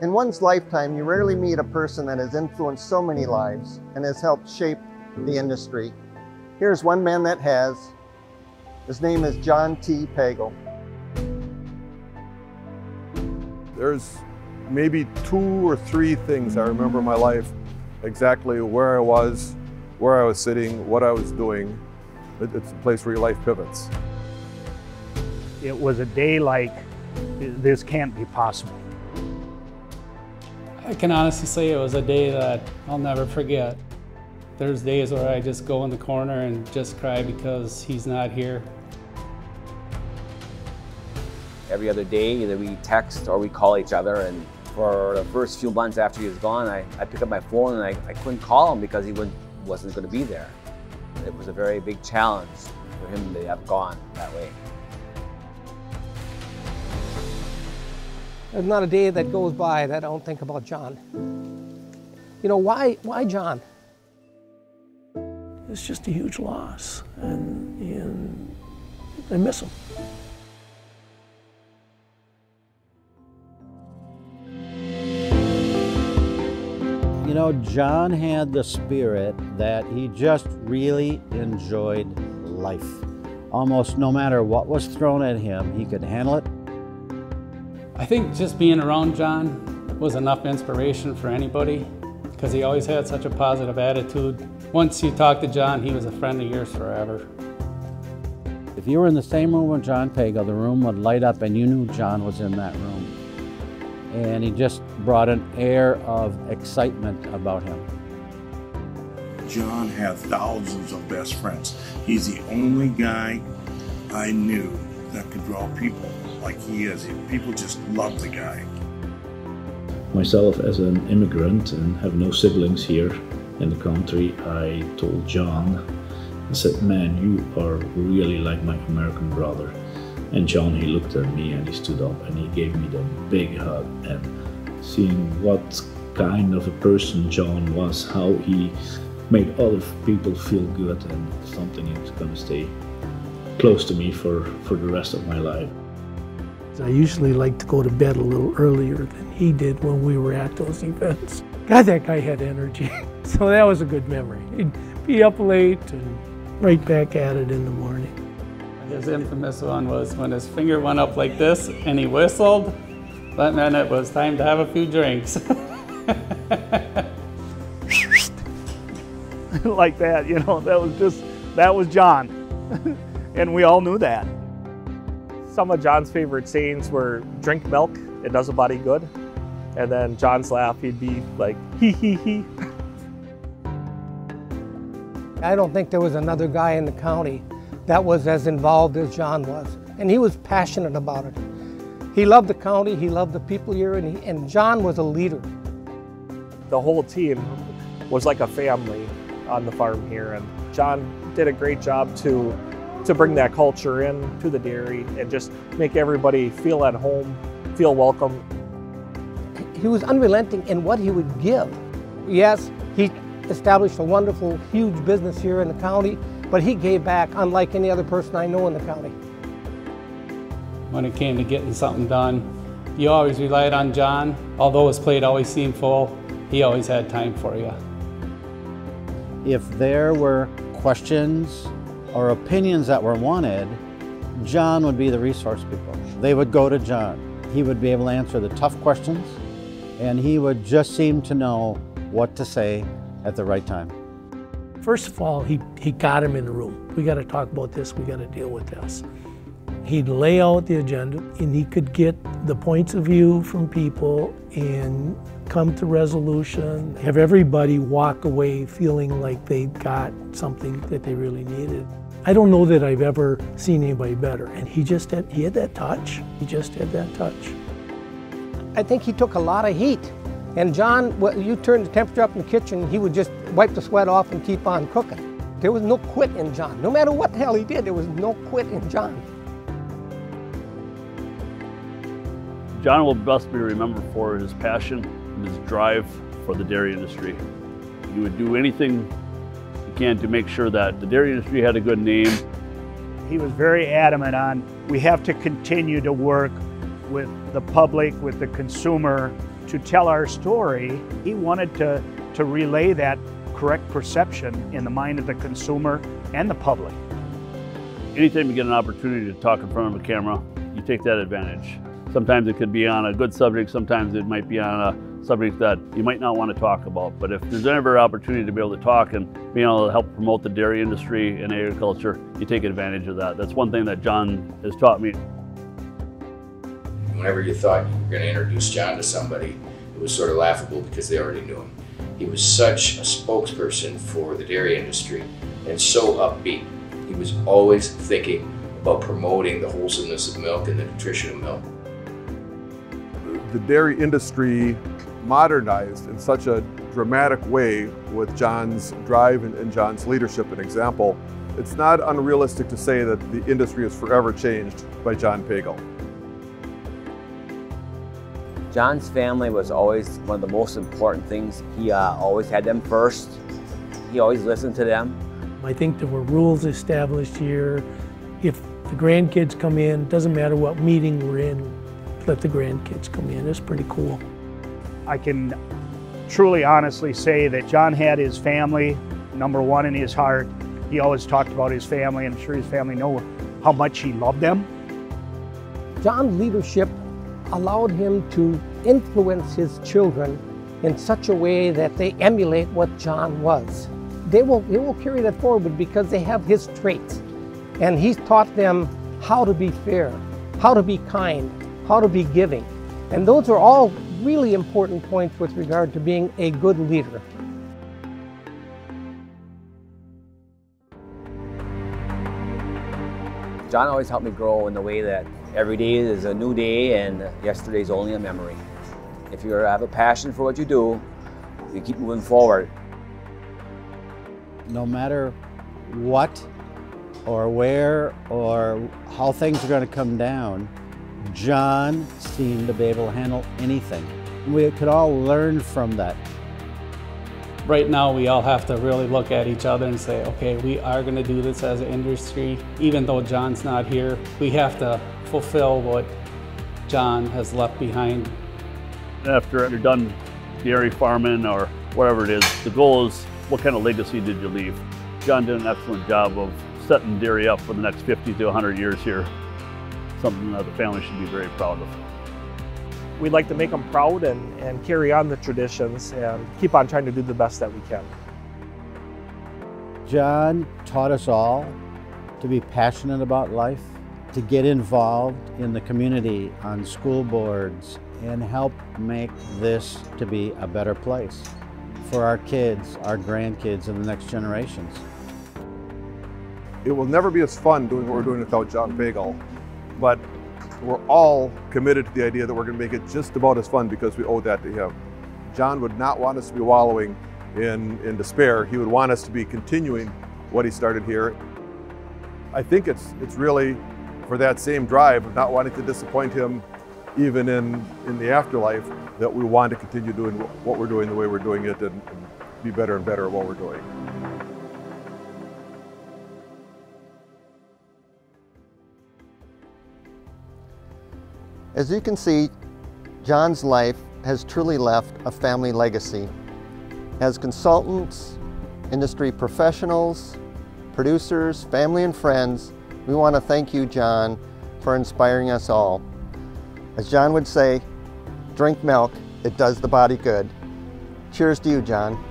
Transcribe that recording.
In one's lifetime, you rarely meet a person that has influenced so many lives and has helped shape the industry. Here's one man that has. His name is John T. Pagel. There's maybe 2 or 3 things I remember in my life, exactly where I was sitting, what I was doing. It's a place where your life pivots. It was a day like, this can't be possible. I can honestly say it was a day that I'll never forget. There's days where I just go in the corner and just cry because he's not here. Every other day, either we text or we call each other, and for the first few months after he was gone, I picked up my phone and I couldn't call him because he wasn't going to be there. It was a very big challenge for him to have gone that way. There's not a day that goes by that I don't think about John. You know, why John? It's just a huge loss, and I miss him. You know, John had the spirit that he just really enjoyed life. Almost no matter what was thrown at him, he could handle it. I think just being around John was enough inspiration for anybody because he always had such a positive attitude. Once you talk to John, he was a friend of yours forever. If you were in the same room with John Pagel, the room would light up and you knew John was in that room. And he just brought an air of excitement about him. John had thousands of best friends. He's the only guy I knew that could draw people like he is. People just love the guy. Myself, as an immigrant and have no siblings here in the country, I told John, I said, man, you are really like my American brother. And John, he looked at me and he stood up and he gave me the big hug. And seeing what kind of a person John was, how he made other people feel good, and something that's going to stay close to me for the rest of my life. I usually like to go to bed a little earlier than he did when we were at those events. God, that guy had energy. So that was a good memory. He'd be up late and right back at it in the morning. His infamous one was when his finger went up like this and he whistled. That meant it was time to have a few drinks. Like that, you know, that was John. And we all knew that. Some of John's favorite sayings were, drink milk, it does a body good. And then John's laugh, he'd be like, hee hee hee. I don't think there was another guy in the county that was as involved as John was. And he was passionate about it. He loved the county, he loved the people here, and John was a leader. The whole team was like a family on the farm here, and John did a great job to bring that culture in to the dairy and just make everybody feel at home, feel welcome. He was unrelenting in what he would give. Yes, he established a wonderful, huge business here in the county, but he gave back unlike any other person I know in the county. When it came to getting something done, you always relied on John. Although his plate always seemed full, he always had time for you. If there were questions or opinions that were wanted, John would be the resource people. They would go to John. He would be able to answer the tough questions, and he would just seem to know what to say at the right time. First of all, he got him in the room. We got to talk about this, we got to deal with this. He'd lay out the agenda, and he could get the points of view from people and come to resolution, have everybody walk away feeling like they got something that they really needed. I don't know that I've ever seen anybody better, and he had that touch. He just had that touch. I think he took a lot of heat. And John, you turn the temperature up in the kitchen, he would just wipe the sweat off and keep on cooking. There was no quit in John. No matter what the hell he did, there was no quit in John. John will best be remembered for his passion and his drive for the dairy industry. He would do anything he can to make sure that the dairy industry had a good name. He was very adamant on, we have to continue to work with the public, with the consumer, to tell our story. He wanted to relay that correct perception in the mind of the consumer and the public. Anytime you get an opportunity to talk in front of a camera, you take that advantage. Sometimes it could be on a good subject, sometimes it might be on a subject that you might not want to talk about. But if there's ever an opportunity to be able to talk and be able to help promote the dairy industry and agriculture, you take advantage of that. That's one thing that John has taught me. Whenever you thought you were going to introduce John to somebody, it was sort of laughable because they already knew him. He was such a spokesperson for the dairy industry and so upbeat. He was always thinking about promoting the wholesomeness of milk and the nutrition of milk. The dairy industry modernized in such a dramatic way with John's drive and John's leadership and example. It's not unrealistic to say that the industry is forever changed by John Pagel. John's family was always one of the most important things. He always had them first. He always listened to them. I think there were rules established here. If the grandkids come in, doesn't matter what meeting we're in, let the grandkids come in. It's pretty cool. I can truly honestly say that John had his family number one in his heart. He always talked about his family, and I'm sure his family know how much he loved them. John's leadership allowed him to influence his children in such a way that they emulate what John was. They will carry that forward because they have his traits. And he's taught them how to be fair, how to be kind, how to be giving. And those are all really important points with regard to being a good leader. John always helped me grow in the way that every day is a new day and yesterday's only a memory. If you have a passion for what you do, you keep moving forward. No matter what or where or how things are going to come down, John seemed to be able to handle anything. We could all learn from that. Right now, we all have to really look at each other and say, okay, we are going to do this as an industry. Even though John's not here, we have to fulfill what John has left behind. After you're done dairy farming or whatever it is, the goal is what kind of legacy did you leave? John did an excellent job of setting dairy up for the next 50 to 100 years here. Something that the family should be very proud of. We'd like to make them proud and carry on the traditions and keep on trying to do the best that we can. John taught us all to be passionate about life, to get involved in the community on school boards and help make this to be a better place for our kids, our grandkids, and the next generations. It will never be as fun doing what we're doing without John Pagel, but we're all committed to the idea that we're going to make it just about as fun because we owe that to him. John would not want us to be wallowing in despair. He would want us to be continuing what he started here. I think it's really for that same drive of not wanting to disappoint him even in the afterlife that we want to continue doing what we're doing the way we're doing it and be better and better at what we're doing. As you can see, John's life has truly left a family legacy. As consultants, industry professionals, producers, family and friends, we want to thank you, John, for inspiring us all. As John would say, drink milk, it does the body good. Cheers to you, John.